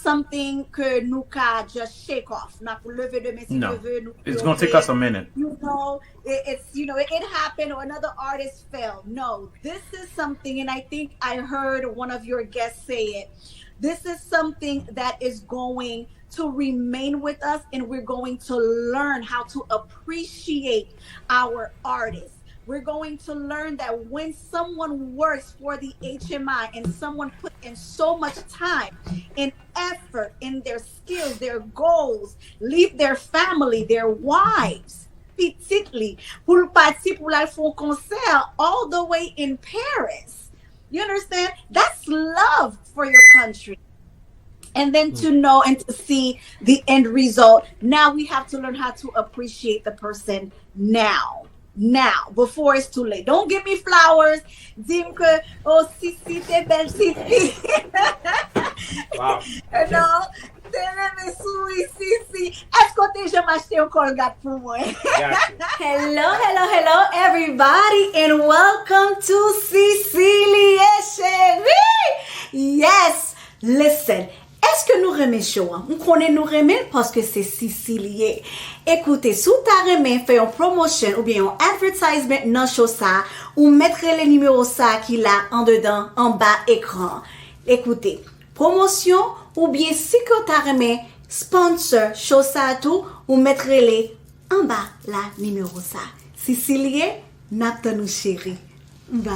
Something que nous can just shake off. No, it's gonna take us a minute. It happened or another artist fell. No, this is something, and I think I heard one of your guests say it. This is something that is going to remain with us, and we're going to learn how to appreciate our artists. We're going to learn that when someone works for the HMI and someone put in so much time and effort in their skills, their goals, leave their family, their wives, petitly, pour participer pour la faire concert all the way in Paris. You understand? That's love for your country. And then to know and to see the end result. Now we have to learn how to appreciate the person now, before it's too late. Don't give me flowers. Dis-moi que, oh, Cici, t'es belle, Cici. Wow. Non, t'es même souris, Cici. Est-ce que t'es jamais acheté un Colgate pour moi? Hello, everybody, and welcome to CICILIYE, chérie. Yes, listen. Est-ce que nous remet chaud? On connaît nous remet parce que c'est CICILIYE. Écoutez, sous ta remet fait une promotion ou bien un advertisement dans show ça ou mettre le numéro ça qu'il a en dedans, en bas écran. Écoutez, promotion ou bien si que ta remet sponsor show ça tout ou mettre le en bas la numéro ça. CICILIYE, n'attendons chérie. Bye.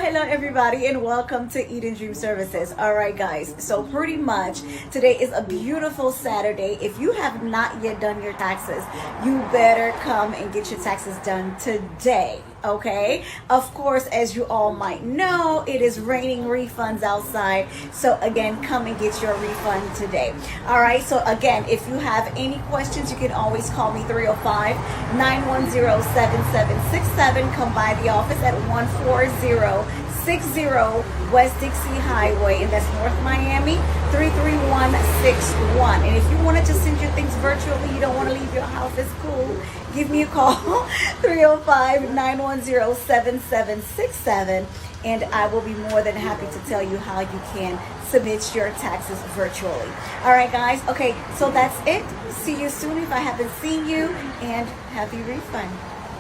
Hello everybody, and welcome to Eat and Dream Services. All right guys, so pretty much today is a beautiful Saturday. If you have not yet done your taxes, you better come and get your taxes done today. Okay, of course, as you all might know, it is raining refunds outside, so again, come and get your refund today. All right, so again, if you have any questions, you can always call me 305-910-7767. Come by the office at 14060 West Dixie Highway, and that's North Miami, 33161. And if you want to just send your things virtually, you don't want to leave your house, it's cool. Give me a call, 305-910-7767, and I will be more than happy to tell you how you can submit your taxes virtually. All right, guys. Okay, so that's it. See you soon if I haven't seen you, and happy refund.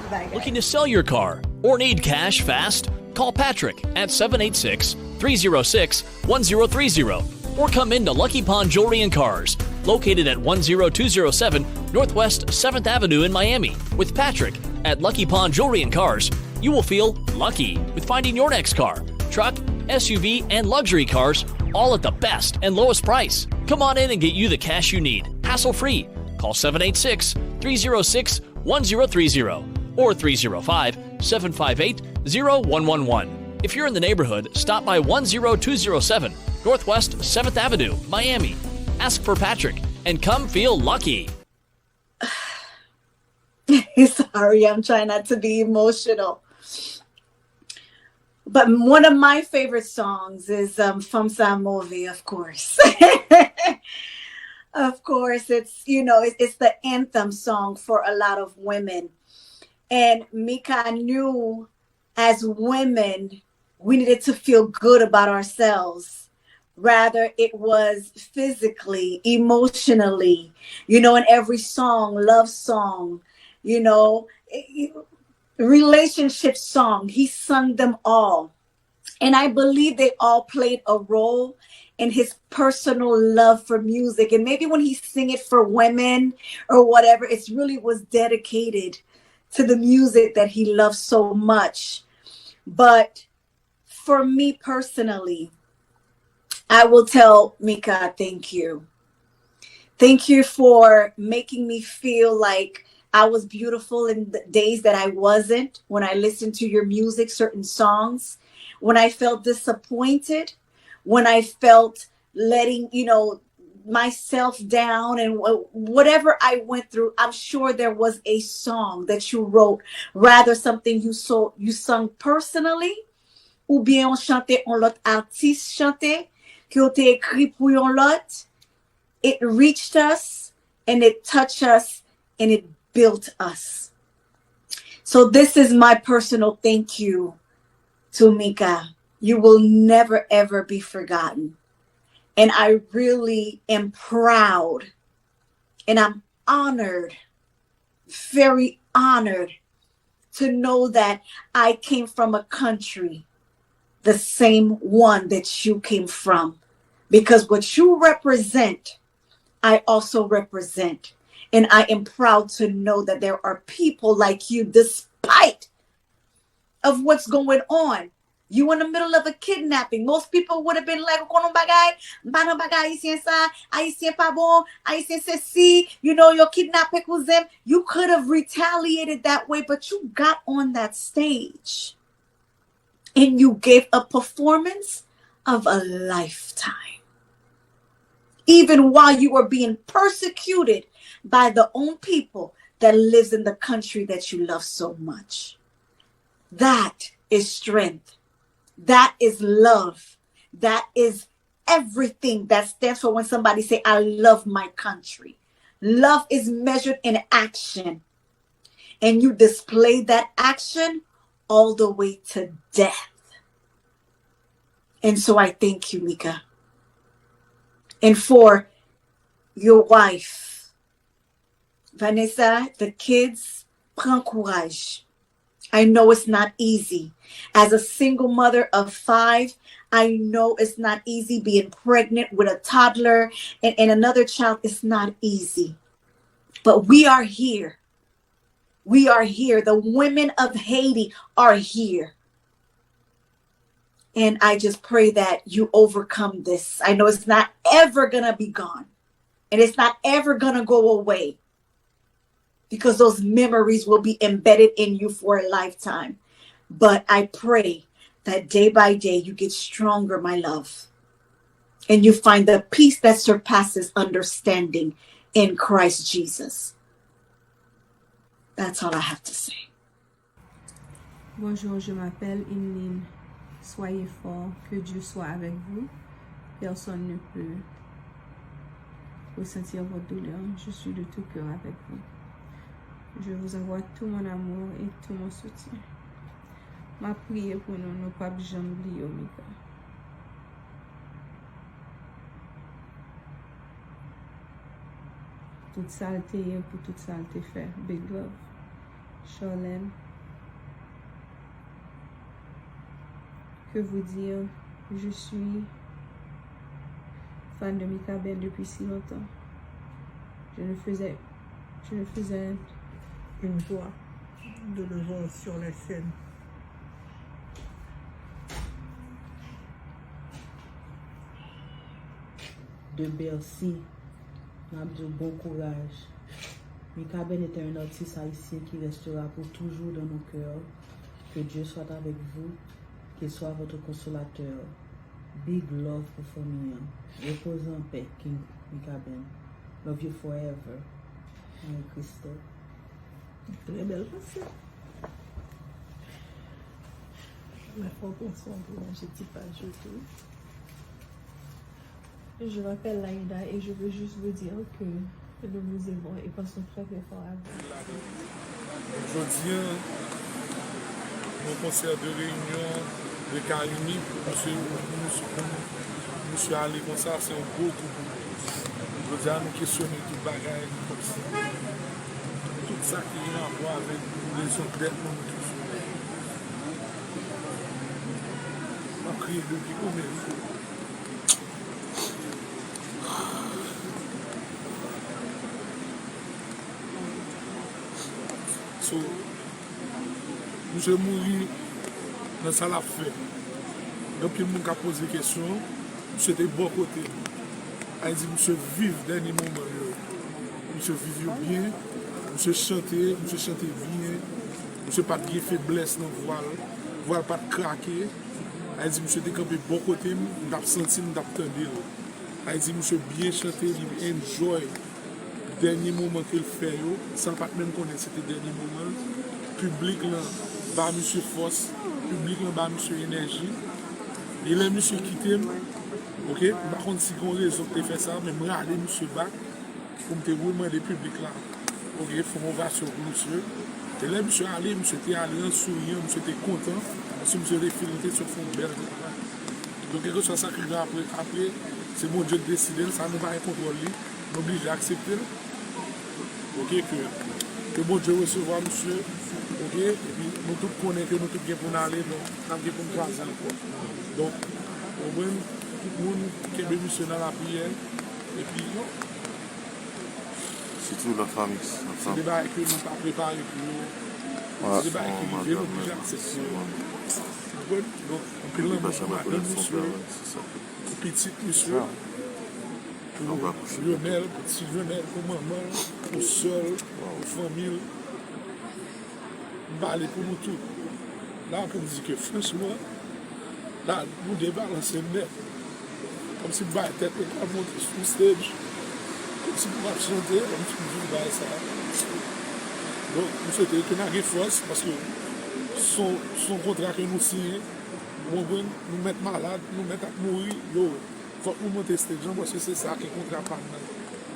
Bye, guys. Looking to sell your car or need cash fast? Call Patrick at 786-306-1030 or come into Lucky Pond Jewelry and Cars, located at 10207 Northwest 7th Avenue in Miami. With Patrick at Lucky Pond Jewelry and Cars, you will feel lucky with finding your next car, truck, SUV, and luxury cars, all at the best and lowest price. Come on in and get you the cash you need, hassle-free. Call 786-306-1030 or 305-758-0111. If you're in the neighborhood, stop by 10207 Northwest 7th Avenue, Miami. Ask for Patrick and come feel lucky. Sorry, I'm trying not to be emotional. But one of my favorite songs is FANFAN, of course. Of course, it's the anthem song for a lot of women. And Mika knew as women, we needed to feel good about ourselves. Rather, it was physically, emotionally, in every song, love song, relationship song. He sung them all. And I believe they all played a role in his personal love for music. And maybe when he sing it for women or whatever, it really was dedicated to the music that he loved so much. But for me personally, I will tell Mika, thank you. Thank you for making me feel like I was beautiful in the days that I wasn't, when I listened to your music, certain songs, when I felt disappointed, when I felt letting, myself down and whatever I went through. I'm sure there was a song that you wrote, rather something you sung personally, ou bien on chantait, on l'autre artiste chantait, qui ont été écrit pour yon lot. It reached us and it touched us and it built us. So this is my personal thank you to Mika. You will never, ever be forgotten. And I really am proud and I'm honored, very honored to know that I came from a country, the same one that you came from. Because what you represent, I also represent. And I am proud to know that there are people like you, despite of what's going on. You in the middle of a kidnapping. Most people would have been like, you're kidnapping with them. You could have retaliated that way, but you got on that stage and you gave a performance of a lifetime. Even while you were being persecuted by the own people that lives in the country that you love so much. That is strength. That is love. That is everything that stands for when somebody say, I love my country. Love is measured in action. And you display that action all the way to death. And so I thank you, Mika. And for your wife, Vanessa, the kids, prends courage. I know it's not easy. As a single mother of 5, I know it's not easy being pregnant with a toddler and another child. It's not easy. But we are here. We are here. The women of Haiti are here. And I just pray that you overcome this. I know it's not ever going to be gone. And it's not ever going to go away. Because those memories will be embedded in you for a lifetime. But I pray that day by day you get stronger, my love. And you find the peace that surpasses understanding in Christ Jesus. That's all I have to say. Bonjour, je m'appelle Emeline. Soyez forts, que Dieu soit avec vous. Personne ne peut ressentir votre douleur. Je suis de tout cœur avec vous. Je vous envoie tout mon amour et tout mon soutien. Ma prière pour nous, nous pas jamais oublier, Mika. Toute saleté pour toute saleté fait. Big love. Charlène. Que vous dire, je suis fan de Mikaben depuis si longtemps. Je ne faisais une joie de le voir sur la scène. De Bercy, Mabdou, bon courage. Mikaben est un artiste haïtien qui restera pour toujours dans nos cœurs. Que Dieu soit avec vous, qu'il soit votre consolateur. Big love pour famille. Reposez en paix, King Mikaben. Love you forever. Marie Christelle. Très belle pensée. La proportion pour un petit page tout. Je m'appelle Laïda et je veux juste vous dire que nous vous aimons et pensons très très fort à vous. Aujourd'hui, mon concert de réunion de Carimi, monsieur allé comme ça, c'est un beau coup. Je dis à nous questionner tout le bagage comme ça. Tout ça qui est en rapport avec les autres dettes, nous tous. Je crie depuis combien de fois. So, monsieur Mouri, dans ça l'a fait. Depuis, je me pose des questions. monsieur était bon côté. Elle dit, monsieur vive dernier moment. Monsieur vive bien, monsieur chanter bien, monsieur pas de faiblesse dans le voile pas de craquer. Elle dit, monsieur était campé bon côté, m'a senti, m'a entendu. Elle dit, monsieur bien chanter, il enjoy dernier moment qu'il fait, sans pas même connaître c'était dernier moment. Public là, bah monsieur force, public là, bah monsieur énergie. Et là, monsieur quitté, ok, par contre, si on raison de faire ça, mais moi, aller monsieur bas, pour me demander le public là, ok, il faut qu'on va sur monsieur. Et là, monsieur allé, monsieur était allé en souriant, monsieur était content, parce que monsieur était filtré sur fond de belle. Donc, quelque chose ça qui après, c'est mon Dieu de décider, ça ne va pas contrôler, on est obligé d'accepter. Ok, que mon Dieu recevoir monsieur, ok, et puis nous tous connaissons que nous tous bien pour aller, donc nous avons pour nous croiser encore. Donc, au moins, tout le monde qui est monsieur dans la prière, et puis, surtout la famille. c'est des bails que nous n'avons pas préparé pour nous. C'est des bails que nous devons déjà accepter. Donc, on peut l'envoyer monsieur, petit monsieur. Lionel, petit Lionel, pour maman, pour seul, pour famille. On va aller pour nous tous. Là, on peut dire que franchement, là, nous débalancer net. Comme si nous la tête à monter sur le stage. Comme si nous chanter, comme si nous jouions ça. Donc, nous souhaitons que nous ayons force parce que son contrat que nous signons, nous mettons malades, nous mettons à mourir. Il faut que nous monter stage parce que c'est ça qui est contrat PANDAN.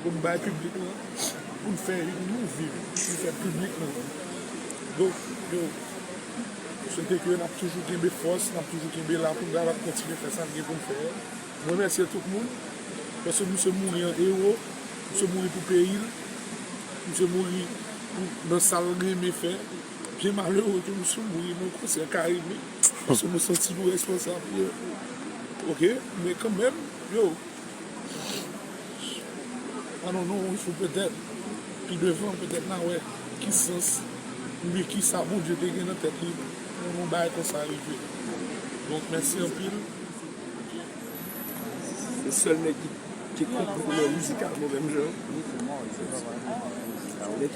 Pour nous faire public, pour nous faire nous vivre, pour nous faire public. Donc, je souhaite que nous avons toujours une force, nous avons toujours une là pour nous continuer à faire ça pour nous faire. Je remercie tout le monde parce que nous sommes mourir en héros, nous sommes mourir pour le pays, nous sommes mourir dans la salle de méfaits. Bien malheureux que nous sommes mourir dans le conseil Carimi parce que nous sommes sentis responsables. Ok, mais quand même, ah non, il faut peut-être, puis devant, peut-être là, ouais, qui sens, mais qui ça, bon Dieu, t'es dans la tête libre, on va comme ça arriver. Donc, merci en pile. Le seul mec qui comprend le musicalement même genre. Mais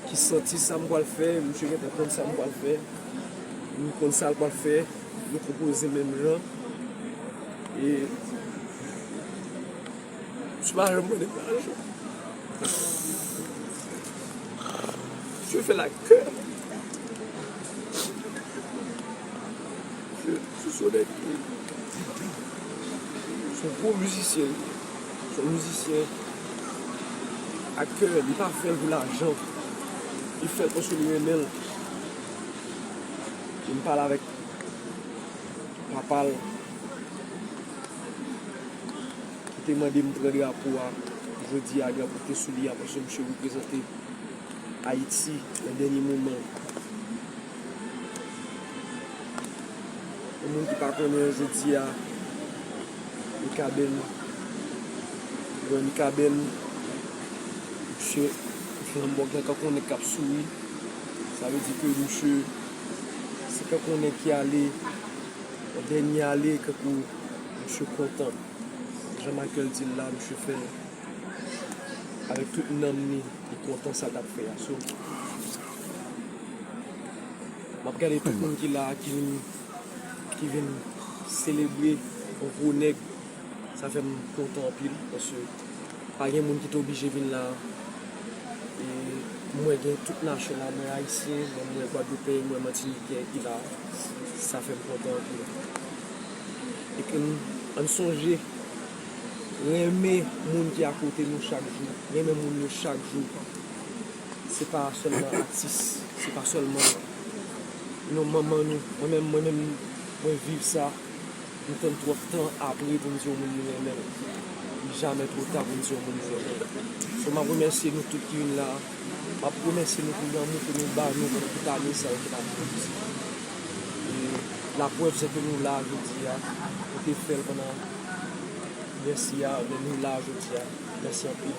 qui sentit ça, moi le faire, monsieur qui est ça, moi le faire, nous connaissons ça, moi le faire, nous proposons même genre. Et je ne vais pas me déplacer. Je fais la queue. Je suis honnête. Je suis un gros musicien. Je suis un musicien à cœur. Il ne pas faire de l'argent. Il fait pour celui même. Je me parle avec papa. Qui m'a demandé de me prendre pour jeudi à pour soulier parce que je suis représenté Haïti le dernier moment. Le monde qui ne connaît pas jeudi à Mikaben, monsieur Flambeau, quand on est cap souris, ça veut dire que monsieur, c'est quand on est qui allait, le dernier aller, que monsieur content. Jean-Michel dit là, monsieur fait, avec tout le monde, il est content ça t'a fait. Je regarde tout le monde qui est là, qui vient célébrer un gros nègre. Ça fait content en pile parce que pas de monde qui est obligé de venir là. Et moi, j'ai toute nation là, moi haïtien, moi Guadeloupe, moi Martiniquais qui là. Ça fait content en pile. Et que nous songeons, aimer les gens qui sont à côté de nous chaque jour, aimer les gens chaque jour. Ce n'est pas seulement artistes, ce n'est pas seulement nos mamans, moi-même, moi vivre ça. Nous sommes trop de temps après pour nous dire nous-mêmes. Jamais trop tard pour nous dire nous-mêmes. Je vous remercie nous tous qui sont là. Je vous remercie nous pour l'amour que nous donnons pour tout année ça qui va nous. La preuve c'est que nous là aujourd'hui, pour te faire pendant merci à nous là aujourd'hui. Merci un peu.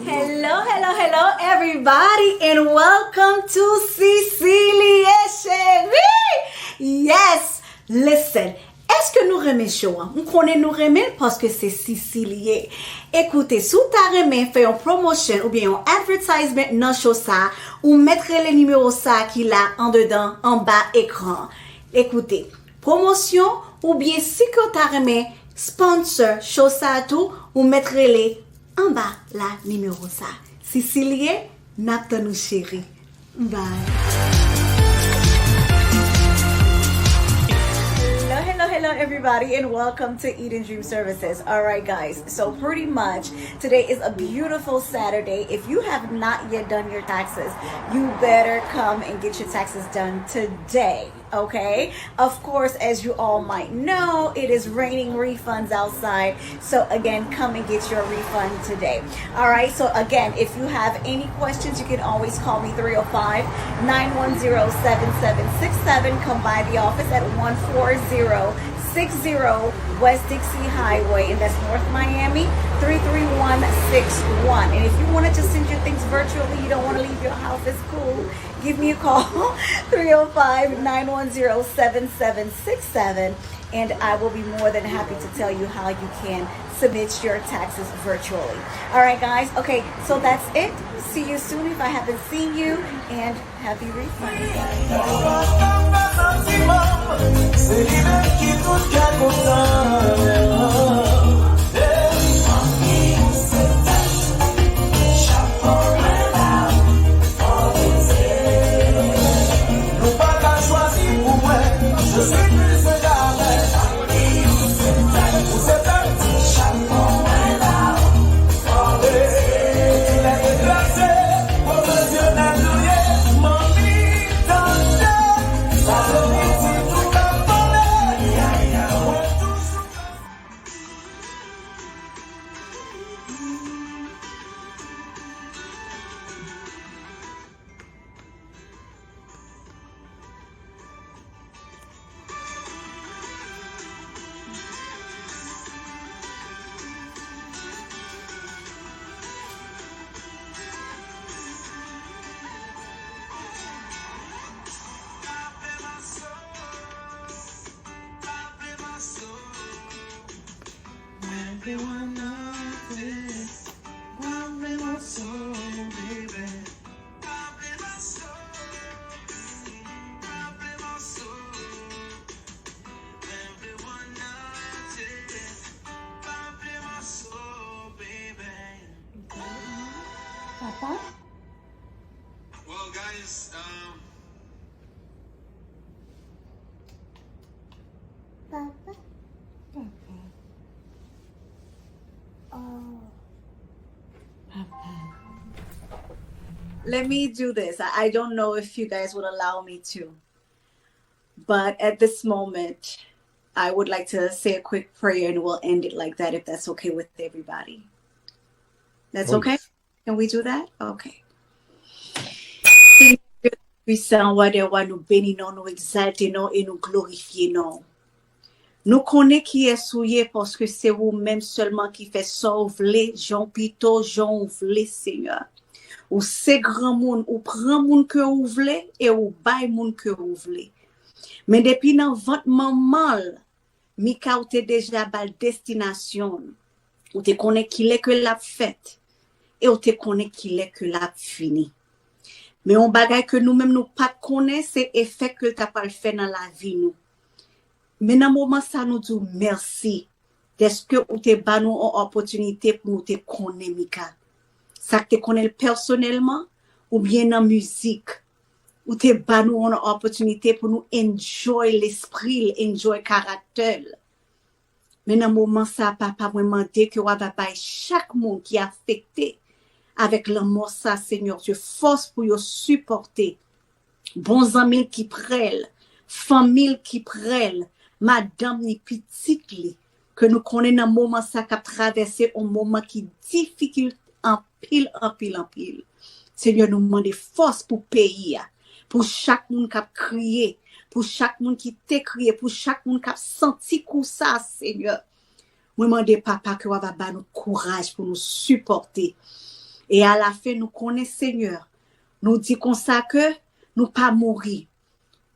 Hello, everybody, and welcome to CICILIYE. Yes, Listen, est-ce que nous remet chaud? On connaît nous remet parce que c'est CICILIYE. Écoutez, si tu remet fait une promotion ou bien un advertisement dans show ça, ou mettre le numéro ça qui là en dedans, en bas écran. Écoutez, promotion ou bien si que tu remet sponsor show ça tout, ou mettre les en bas la numéro ça. CICILIYE, napta nous chérie. Bye. Hello everybody and welcome to Eat and Dream Services. All right guys, so pretty much today is a beautiful Saturday. If you have not yet done your taxes, you better come and get your taxes done today. Okay, of course, as you all might know, it is raining refunds outside, so again, come and get your refund today. All right, so again, if you have any questions, you can always call me 305-910-7767. Come by the office at 14060 West Dixie Highway, and that's North Miami, 33161. And if you want to just send your things virtually, you don't want to leave your house, it's cool. Give me a call, 305-910-7767, and I will be more than happy to tell you how you can submit your taxes virtually. All right, guys. Okay, so that's it. See you soon if I haven't seen you, and happy refunds. Papa? Well, guys, Papa? Papa. Oh. Papa. Let me do this. I don't know if you guys would allow me to, but at this moment, I would like to say a quick prayer and we'll end it like that if that's okay with everybody. That's okay? Can we do that? Okay. Puissant, roi, nous bénissons, nous exaltons et nous glorifions. Nous connaissons qui est souillé parce que c'est vous-même seulement qui fait sauver Jean Pito, Jean voulez, Seigneur. Ou c'est grand monde, ou prend monde que vous voulez et ou bail monde que vous voulez. Mais depuis dans votre maman, Mika ou te déjà bal destination, ou te connaît qu'il est que l'a fait, et ou te connaît qu'il est que l'a fini. Mais on bagay que nous-mêmes nous pas connaît, c'est effet que t'as pas fait dans la vie nous. Mais dans moment ça nous dit merci. Est-ce que ou te ba nous une opportunité pour nous te connaître Mika? Ça te connaît personnellement ou bien dans musique? Ou te ba nous une opportunité pour nous enjoy l'esprit, enjoy caractère. Mais dans moment ça papa vraiment dit que va pas chaque monde qui est affecté avec l'amour ça Seigneur, tu force pour yo supporter. Bons amis qui prennent, famille qui prennent, madame ni petite li que nous connaissons dans moment ça qu'a traversé un moment qui difficile en pile. Seigneur nous demande force pour pays, pour chaque monde qui a crié, pour chaque monde qui t'a crié, pour chaque monde qui a senti coup ça Seigneur. Nous demande papa que va ba nous courage pour nous supporter. Et à la fin nous connaissons Seigneur. Nous dit comme ça que nous pas mourir.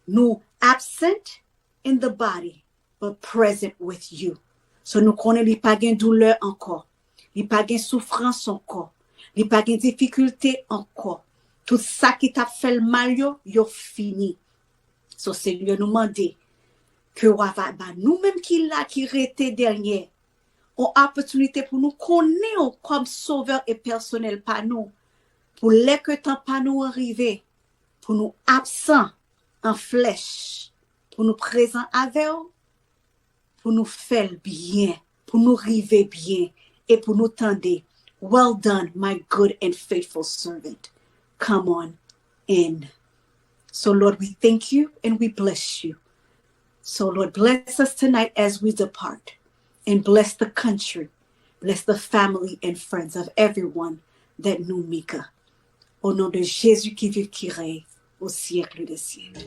Nous absent in the body, but present with you. So nous connaissons qu'il n'y a pas de douleur encore. Il n'y a pas de souffrance encore. Il n'y a pas de difficulté encore. Tout ça qui t'a fait le mal, yo fini. So Seigneur nous demande que nous-mêmes qui là, qui restent dernier, ont opportunité pour nous connaître comme sauveur et personnel par nous. Pour les que temps pas nous arriver, pour nous absents en flèche, pour nous présents avec eux, pour nous faire bien, pour nous arriver bien et pour nous tendre. Well done, my good and faithful servant. Come on in. So Lord, we thank you and we bless you. So Lord, bless us tonight as we depart and bless the country, bless the family and friends of everyone that knew Mika. Au nom de Jésus qui vit, qui règne au siècle des siècles.